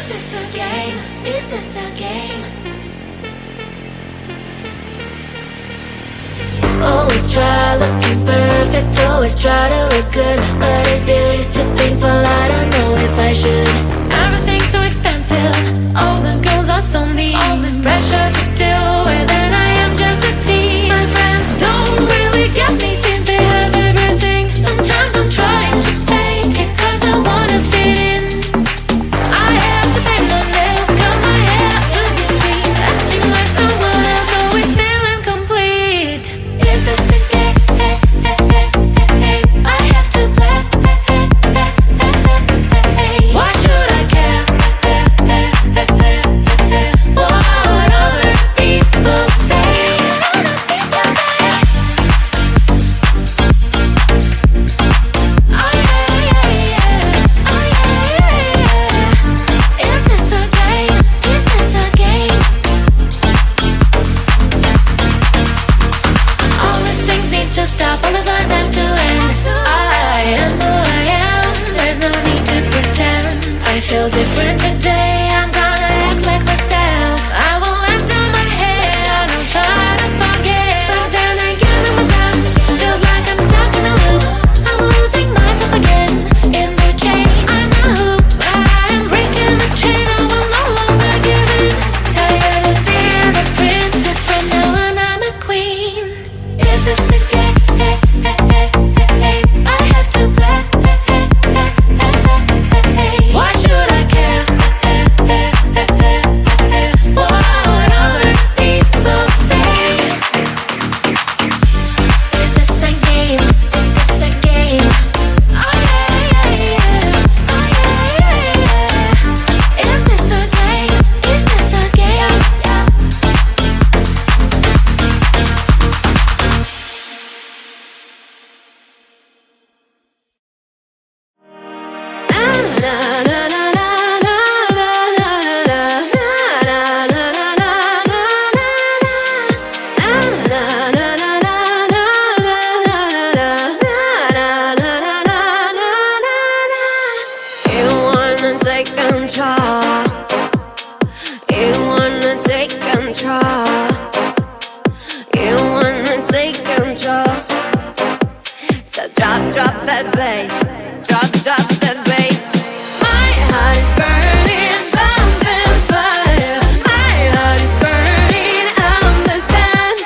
this a game? Is this a game? Always try looking perfect, always try to look good, but it's beauty's too painful, I don't know if I should. Everything's so expensive, all the girls are so mean, all this pressure to deal with, and I am just a teen. My friends don't really get me since they have everything. Sometimes I'm trying to fake it cause I wanna fit in. I have to paint my nails, curl my hair to be sweet, acting like someone else, always feeling complete. Is this a game? I have to play. Why should I care? What other people say? Oh yeah, oh yeah. Is this a game? Is this a game? All these things need to stop, all these lines have to end. I am who I am, there's no need to pretend. I feel different today, I'm gonna act like myself. I will let down my hair, don't try to forget. But then again I'm done, feels like I'm stuck in a loop. I'm losing myself again, in the chain. I'm a hoop, but I am breaking the chain, I will no longer give in. Tired of being a princess, from now on I'm a queen. Is this a game? I have to play. Why should I care? What other people say? Is this a game? Is this a game? Oh yeah. Oh yeah. Is this a game? Is this a game? You wanna take control. You wanna take control. You wanna take control. So drop that bass. Drop that bass. My heart is burning, thumping fire. My heart is burning on the sand.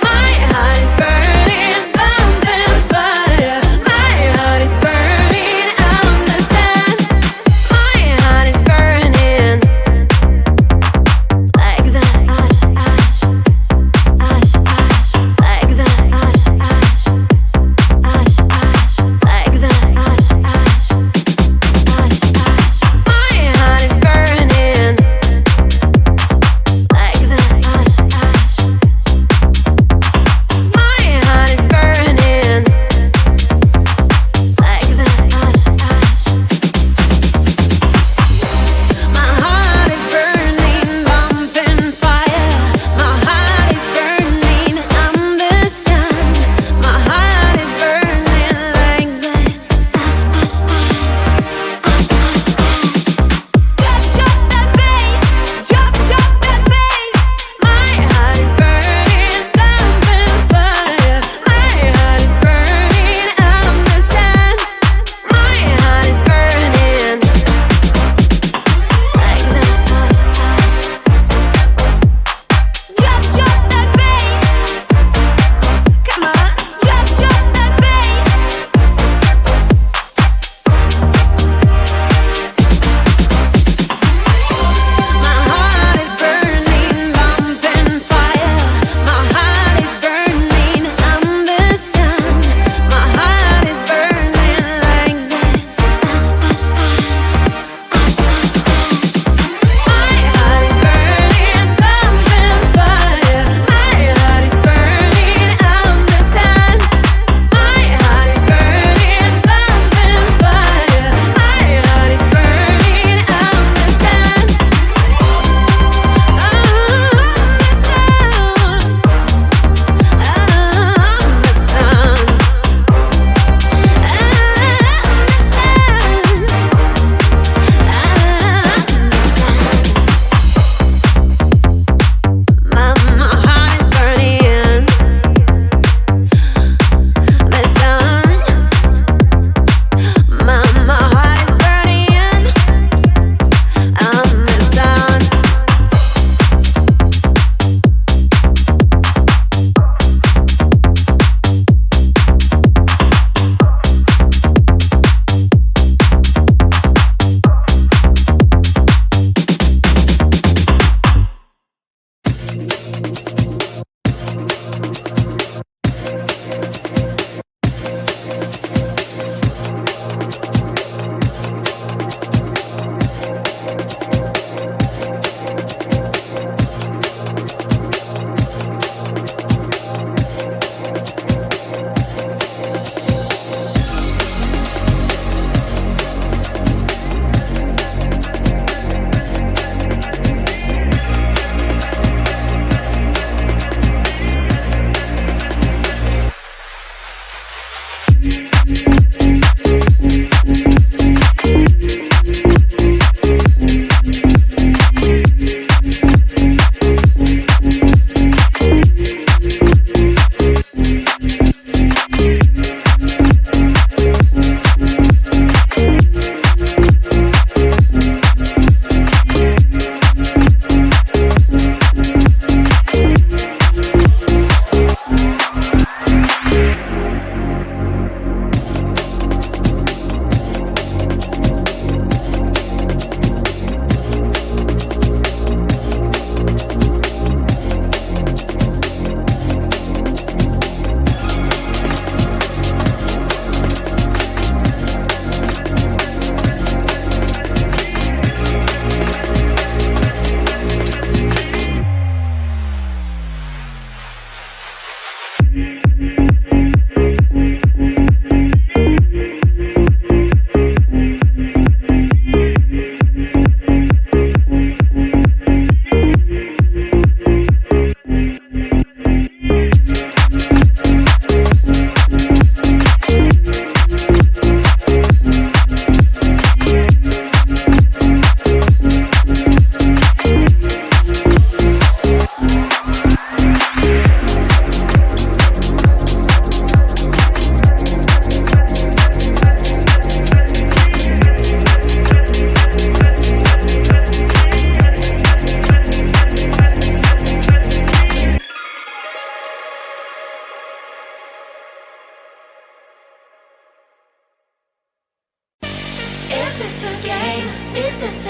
My heart is burning, thumping fire. My heart is burning on the sand. My heart is burning.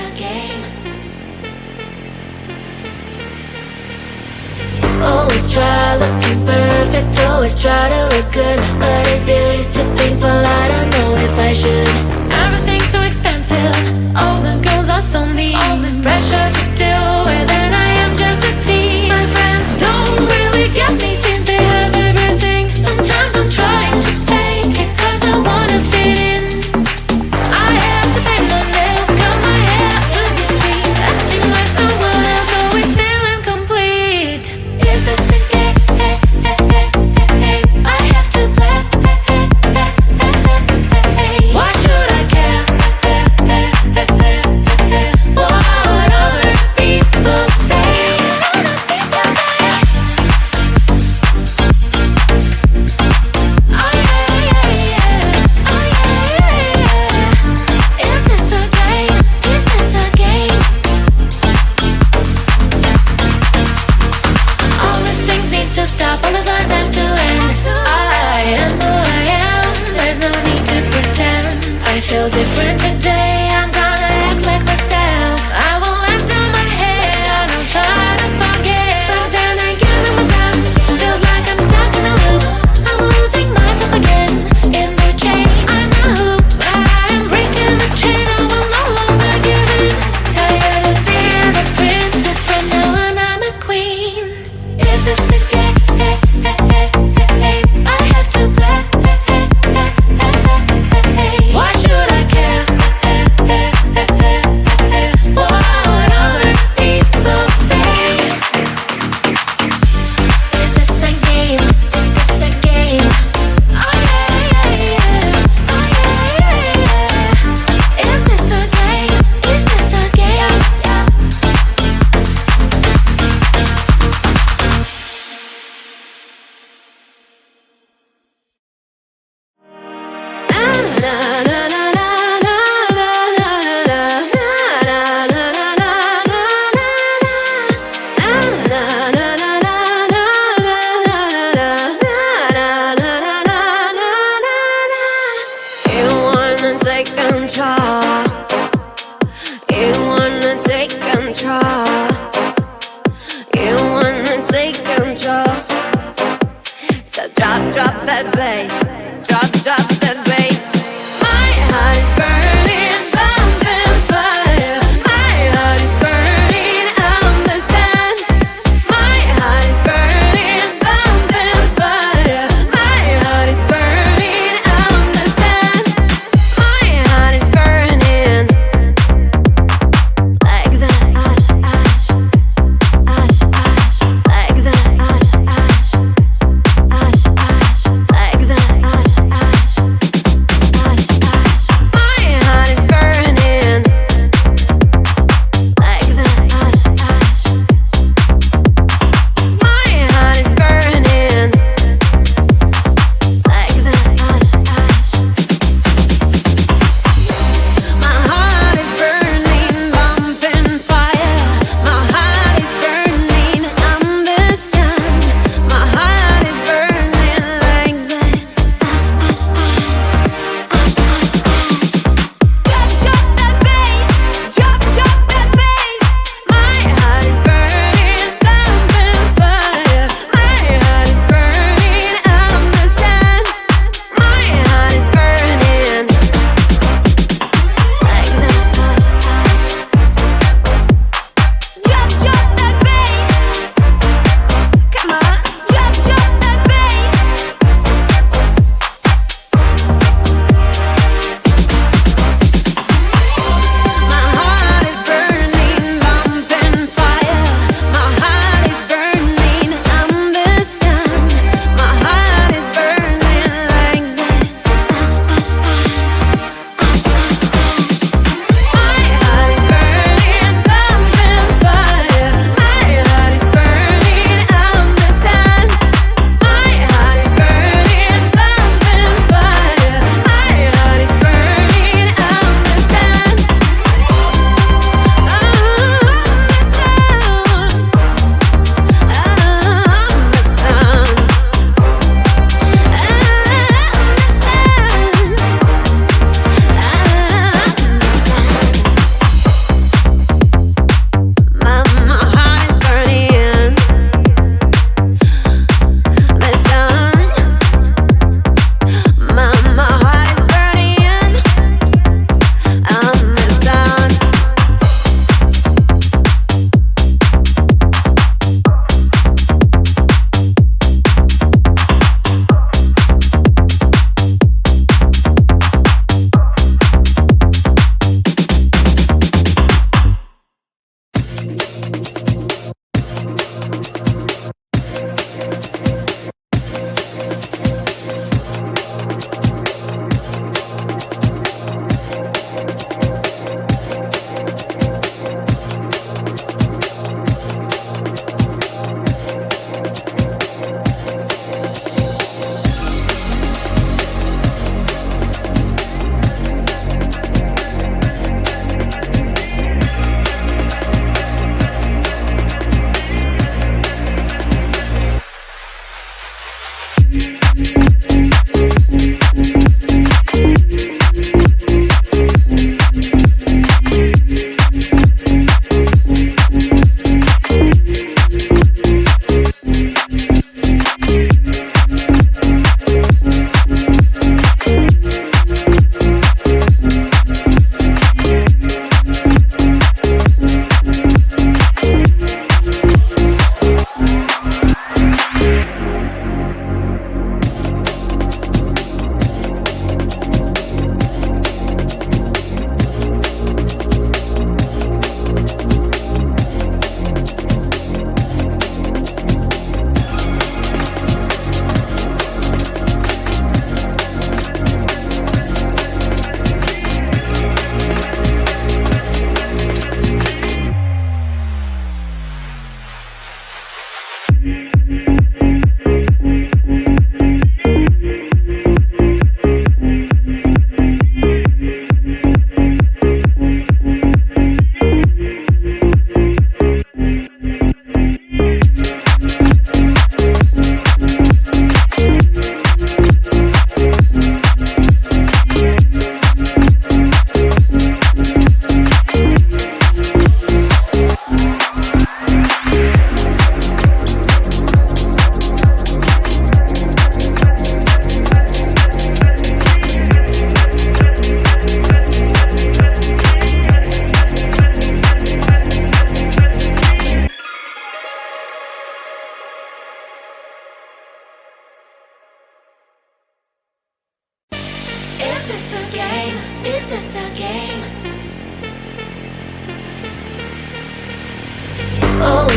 the game. Always try looking perfect, always try to look good, but it's beauty's too painful, I don't know if I should. Everything's so expensive, all the girls are so mean, all this pressure to deal with, and I am just a teen. My friends don't really get me since they have everything. Sometimes I'm trying to fake it cause I wanna fit in. I have to pay my nails, cut my hair to be sweet, acting like someone else, always feeling complete. Is this a game? I have to play. Why should I care?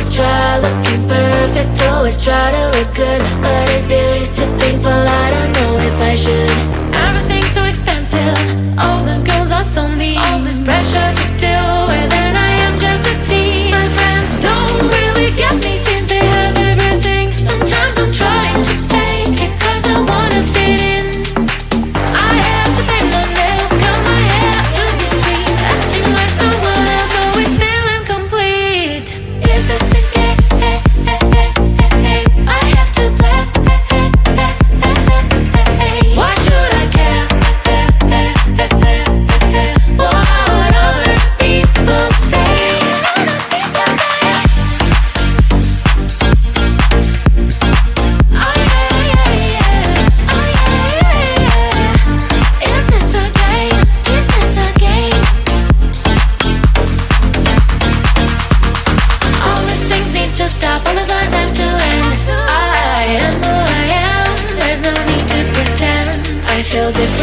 always try looking perfect, always try to look good, but is beauty's too painful? I don't know if I should. Everything's so expensive, all the girls are so mean, all this pressure to deal with, and I am just a teen. My friends don't really get me since they have everything. Sometimes I'm trying to fake it cause I wanna fit in. I have to paint my nails, curl my hair to be sweet, acting like someone else, always feeling complete. Is this a game? I have to play. Why should I care? What other people say? Is this a game? Is this a game? All these things need to stop, all the signs have to end. I am who I am, there's no need to pretend. I feel different